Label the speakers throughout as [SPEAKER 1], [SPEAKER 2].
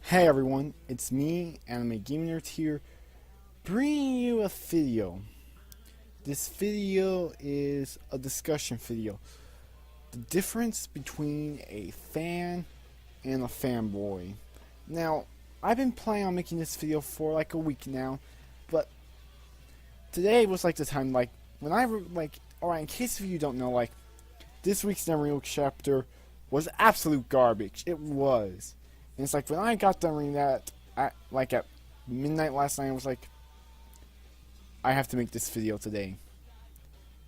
[SPEAKER 1] Hey everyone, it's me, Anime Gaming Nerd here, bringing you a video. This video is a discussion video. The difference between a fan and a fanboy. Now, I've been planning on making this video for like a week now, but today was like the time, alright, in case of you don't know, this week's Naruto chapter was absolute garbage. It was. And it's like, when I got done reading that, at midnight last night, I was like, I have to make this video today.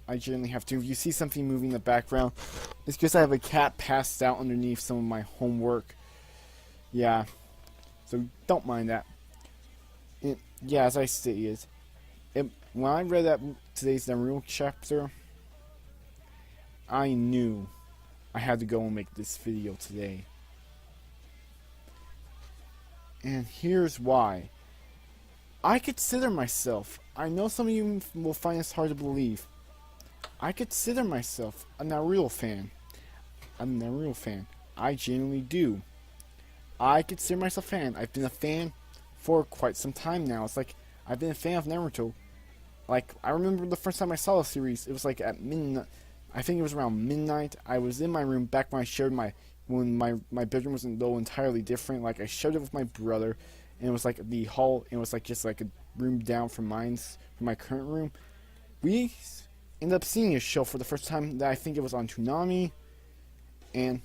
[SPEAKER 1] I generally have to. If you see something moving in the background, it's because I have a cat passed out underneath some of my homework. Yeah. So, don't mind that. Yeah, as I stated, when I read today's Naruto chapter, I knew I had to go and make this video today. And here's why. I consider myself, I know some of you will find this hard to believe, I consider myself a Naruto fan. I'm a Naruto fan. I genuinely do. I consider myself a fan. I've been a fan for quite some time now. It's like, I've been a fan of Naruto. Like, I remember the first time I saw the series, it was like at midnight. I think it was around midnight. I was in my room back when I shared when my bedroom wasn't though entirely different. Like, I shared it with my brother, and it was like the hall, and it was like just like a room down from my current room. We ended up seeing a show for the first time that I think it was on Toonami, and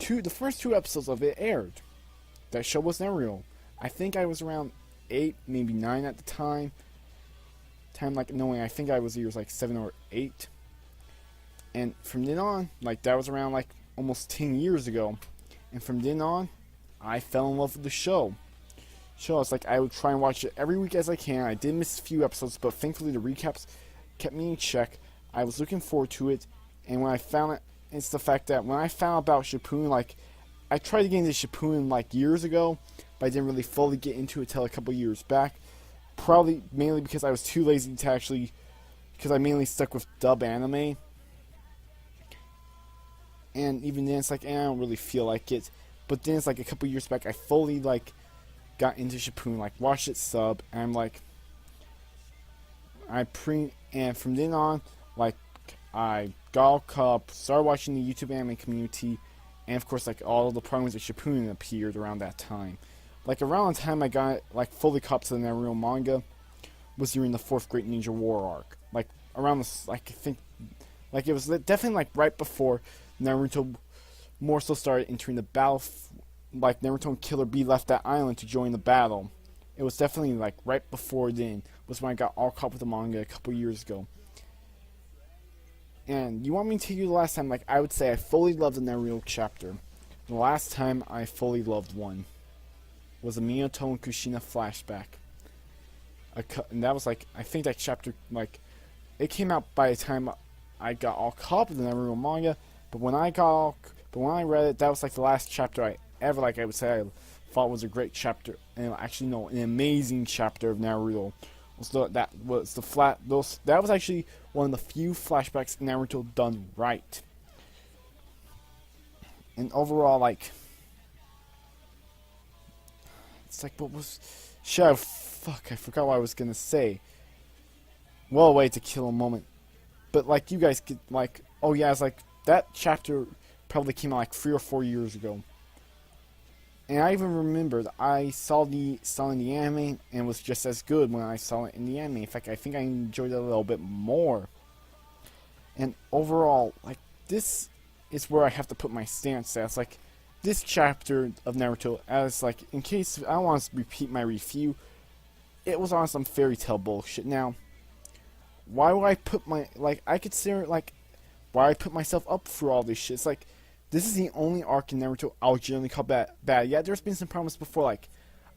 [SPEAKER 1] the first two episodes of it aired. That show was Naruto. I think I was around 8, maybe 9 at the time. I think I was either 7 or 8. And from then on, that was around almost 10 years ago. And from then on, I fell in love with the show. It's like I would try and watch it every week as I can. I did miss a few episodes, but thankfully the recaps kept me in check. I was looking forward to it. And when I found it, it's the fact that when I found about Shippuden, I tried to get into Shippuden years ago, but I didn't really fully get into it till a couple years back. Probably mainly because I was too lazy to actually, because I mainly stuck with dub anime. And even then, it's I don't really feel like it. But then it's a couple years back, I fully got into Shippuden, watched it sub, and and from then on, I got all caught up, started watching the YouTube anime community, and of course, all the programs of Shippuden appeared around that time. Around the time I got fully caught up to the Naruto manga was during the 4th Great Ninja War arc. Around this, I think, it was definitely right before Naruto more so started entering the battle. Naruto and Killer Bee left that island to join the battle. It was definitely right before then was when I got all caught up with the manga a couple years ago. And you want me to tell you the last time? I would say I fully loved the Naruto chapter. The last time I fully loved one was a Minato and Kushina flashback. And that was I think that chapter, it came out by the time I got all caught up with the Naruto manga. But when I read it, that was the last chapter I ever, I would say I thought was a great chapter, and actually no, an amazing chapter of Naruto. That was actually one of the few flashbacks Naruto done right. And overall, it's what was, fuck, I forgot what I was gonna say. Well, way to kill a moment. But you guys get oh yeah, it's that chapter probably came out 3 or 4 years ago. And I even remembered I saw it in the anime and was just as good when I saw it in the anime. In fact, I think I enjoyed it a little bit more. And overall, this is where I have to put my stance as this chapter of Naruto, as in case I don't want to repeat my review, it was on some fairy tale bullshit. Now, why would I put my I consider why I put myself up for all this shit? It's this is the only arc in Naruto I'll generally call bad. Yeah, there's been some problems before.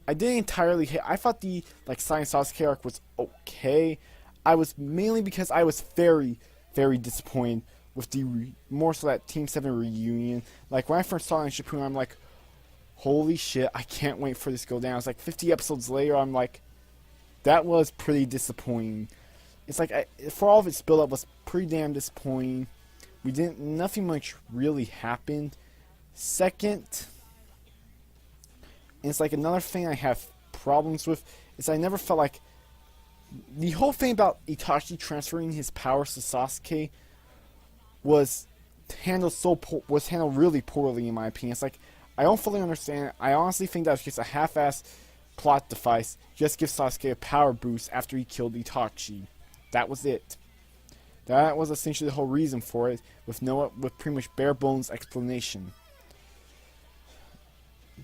[SPEAKER 1] I didn't entirely hate. I thought the Science Sasuke arc was okay. I was mainly because I was very, very disappointed with more so that Team 7 reunion. When I first saw it in Shippuden, I'm holy shit, I can't wait for this to go down. It's 50 episodes later, I'm that was pretty disappointing. It's for all of its build up was pretty damn disappointing. Nothing much really happened. Second, And it's like another thing I have problems with is I never felt like the whole thing about Itachi transferring his powers to Sasuke was handled really poorly in my opinion. It's like I don't fully understand it. I honestly think that was just a half-assed plot device. Just give Sasuke a power boost after he killed Itachi. That was it. That was essentially the whole reason for it, with pretty much bare bones explanation.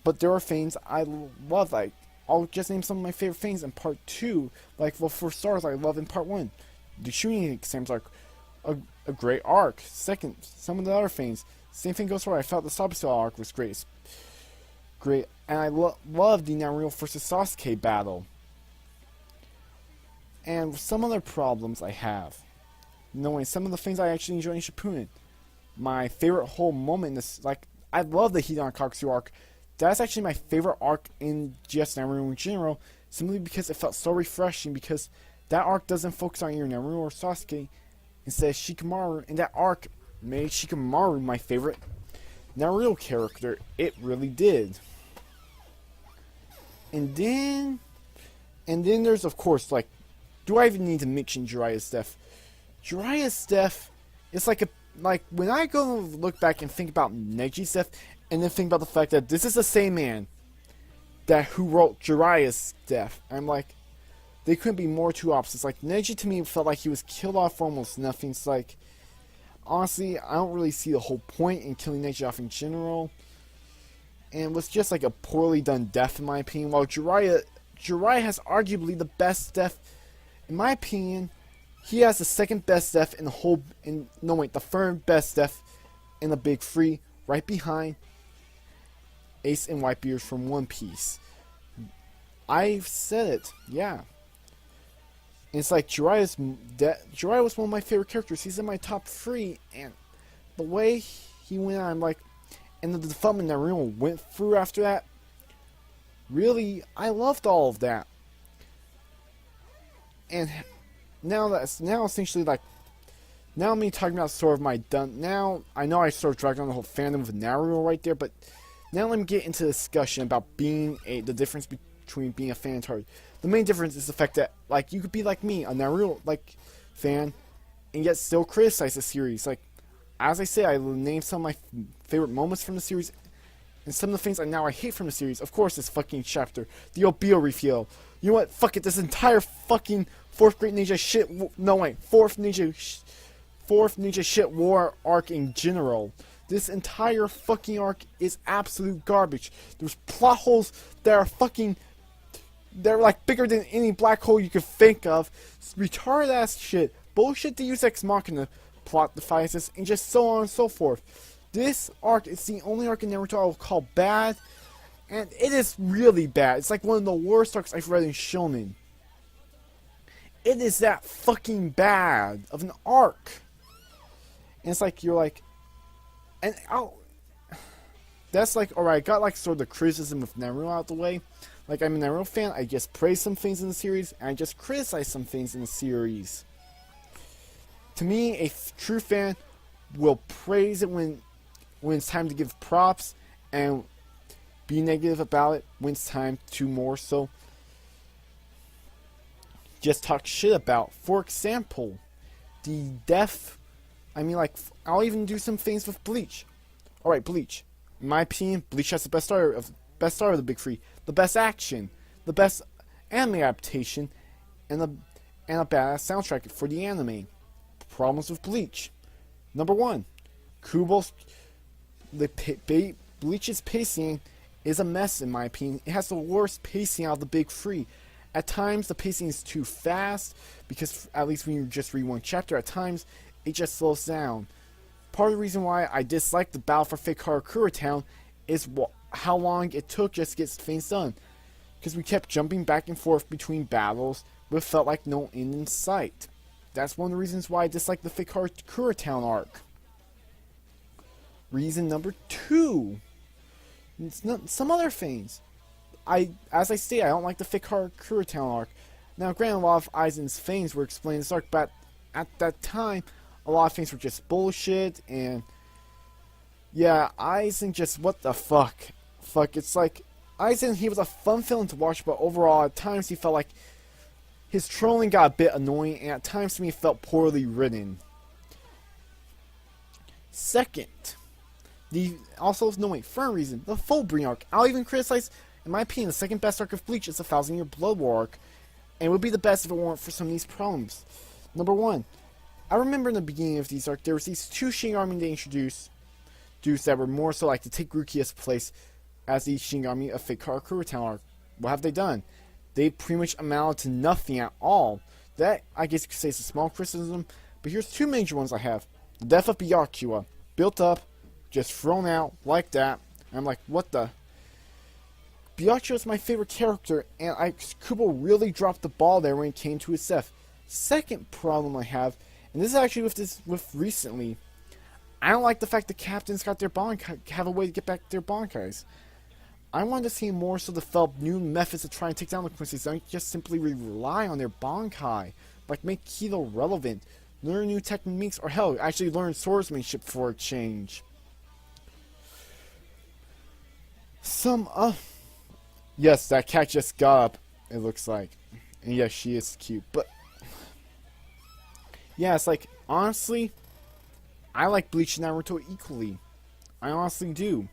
[SPEAKER 1] But there are things I love. Like I'll just name some of my favorite things in part 2. Like, well, for stars, I love in part 1. The shooting exams are a great arc. Second, some of the other things. Same thing goes for I felt the Sabusail arc was great. Great, and I love the Naruto versus Sasuke battle. And some other problems I have. Knowing some of the things I actually enjoy in Shippuden. My favorite whole moment in this, like, I love the Hidan Kaksu arc. That's actually my favorite arc in just Naruto in general, simply because it felt so refreshing, because that arc doesn't focus on either Naruto or Sasuke, instead of Shikamaru, and that arc made Shikamaru my favorite Naruto character. It really did. And then there's, of course, like, do I even need to mention Jiraiya's death? Jiraiya's death is like when I go look back and think about Neji's death, and then think about the fact that this is the same man who wrote Jiraiya's death. I'm like, they couldn't be more two opposites. Like, Neji to me felt like he was killed off for almost nothing. It's like, honestly, I don't really see the whole point in killing Neji off in general. And it was just like a poorly done death in my opinion. While Jiraiya has arguably the best death, in my opinion. He has the second best death in the whole, the third best death in the Big Three, right behind Ace and Whitebeard from One Piece. I've said it, yeah. And it's like Jiraiya was one of my favorite characters. He's in my top 3, and the way he went on, like, and the development that Naruto went through after that, really, I loved all of that. And now essentially, like, now me talking about sort of my done. Now I know I sort of dragged on the whole fandom of Naruto right there, but now let me get into the discussion about the difference between being a fan and target. The main difference is the fact that, like, you could be like me, a Naruto fan, and yet still criticize the series. Like, as I say, I named some of my favorite moments from the series, and some of the things I hate from the series. Of course, this fucking chapter, the Obio reveal. You know what? Fuck it. This entire fucking fourth ninja shit war arc in general. This entire fucking arc is absolute garbage. There's plot holes that are fucking, they're like bigger than any black hole you could think of. Retarded ass shit. Bullshit Deus Ex Machina plot devices, and just so on and so forth. This arc is the only arc in Naruto I will call bad, and it is really bad. It's like one of the worst arcs I've read in Shonen. It is that fucking bad of an arc. And it's like, you're like, and that's like, alright, I got like sort of the criticism of Naruto out the way. Like, I'm a Naruto fan, I just praise some things in the series, and I just criticize some things in the series. To me, a true fan will praise it when it's time to give props, and be negative about it when it's time to more so just talk shit about. For example, the death. I mean, like, I'll even do some things with Bleach. Alright, Bleach. In my opinion, Bleach has the best star of the Big Three, the best action, the best anime adaptation, and a badass soundtrack for the anime. Problems with Bleach. Number 1, Bleach's pacing is a mess in my opinion. It has the worst pacing out of the Big Three. At times, the pacing is too fast, because at least when you just read one chapter, at times, it just slows down. Part of the reason why I dislike the battle for Fake Karakura Town is how long it took just to get things done. Because we kept jumping back and forth between battles, but it felt like no end in sight. That's one of the reasons why I dislike the Fake Karakura Town arc. Reason number 2. Some other things. As I say, I don't like the Fake Karakura Town arc. Now, granted, a lot of Aizen's things were explained in this arc, but at that time, a lot of things were just bullshit, and yeah, Aizen just, what the fuck? Fuck, it's like, Aizen, he was a fun villain to watch, but overall, at times he felt like his trolling got a bit annoying, and at times to me, it felt poorly written. Second, for a reason, the full Breen arc. I'll even criticize, in my opinion, the second best arc of Bleach is the 1,000 Year Blood War arc, and it would be the best if it weren't for some of these problems. Number one, I remember in the beginning of these arcs, there was these two Shinigami they introduced that were more so like to take Rukia's place as the Shinigami of Fate Karakura Town arc. What have they done? They pretty much amounted to nothing at all. That, I guess you could say, is a small criticism, but here's two major ones I have. The death of Byakuya, built up, just thrown out like that, and I'm like, what the? Byakuya is my favorite character, and Kubo really dropped the ball there when it came to his death. Second problem I have, and this is actually with recently, I don't like the fact the captains got their have a way to get back their Bankais. I wanted to see more so develop new methods to try and take down the Quincy's, don't just simply rely on their Bankai. Like, make Kido relevant, learn new techniques, or hell, actually learn swordsmanship for a change. Yes, that cat just got up, it looks like. And yes, she is cute, but yeah, it's like, honestly, I like Bleach and Naruto equally. I honestly do.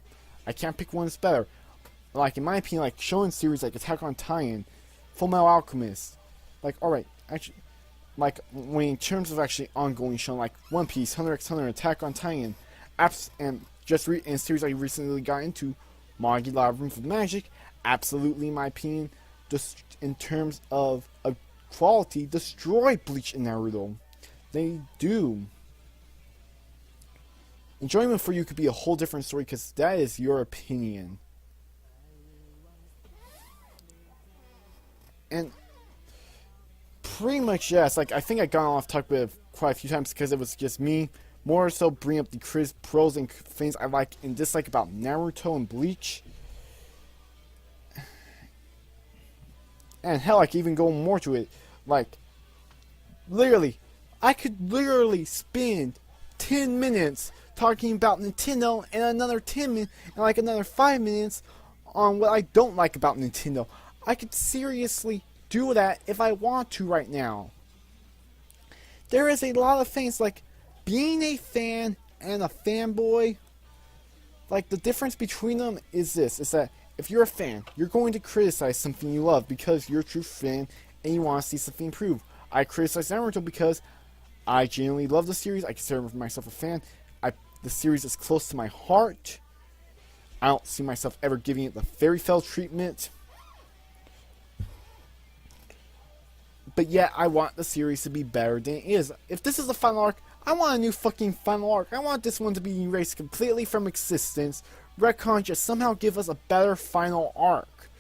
[SPEAKER 1] I can't pick one that's better. Like, in my opinion, like, shonen series like Attack on Titan, Fullmetal Alchemist, like, alright, actually, like, when in terms of actually ongoing shonen, like One Piece, Hunter x Hunter, Attack on Titan, and series I recently got into, Magi Labyrinth of Magic, absolutely, in my opinion, just in terms of quality, destroy Bleach and Naruto. They do. Enjoyment for you could be a whole different story, because that is your opinion. And pretty much, yes, like, I think I got off topic with quite a few times because it was just me more so bring up the pros and things I like and dislike about Naruto and Bleach. And hell, I could even go more to it. Like, literally, I could literally spend 10 minutes talking about Nintendo and another 10 minutes and like another 5 minutes on what I don't like about Nintendo. I could seriously do that if I want to right now. There is a lot of things, like being a fan and a fanboy, like the difference between them is this, is that if you're a fan, you're going to criticize something you love because you're a true fan and you want to see something improve. I criticize Naruto because I genuinely love the series. I consider myself a fan. The series is close to my heart. I don't see myself ever giving it the fairy tale treatment. But yet, I want the series to be better than it is. If this is the final arc, I want a new fucking final arc. I want this one to be erased completely from existence. Retcon, just somehow give us a better final arc.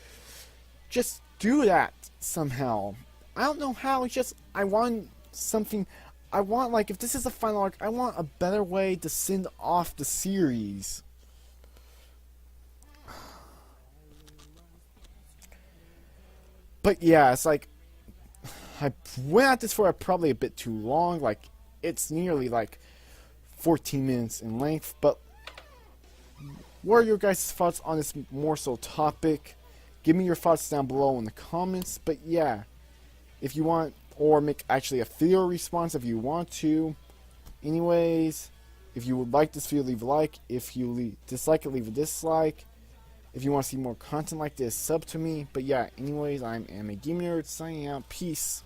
[SPEAKER 1] Just do that somehow. I don't know how, it's just, I want something, I want, like, if this is the final arc, I want a better way to send off the series. But yeah, it's like, I went at this for probably a bit too long, like, it's nearly like 14 minutes in length, but what are your guys' thoughts on this more so topic? Give me your thoughts down below in the comments, but yeah, if you want, or make actually a video response if you want to. Anyways, if you would like this video, leave a like. If you dislike it, leave a dislike. If you want to see more content like this, sub to me. But yeah, anyways, I'm a Gamer Nerd signing out. Peace.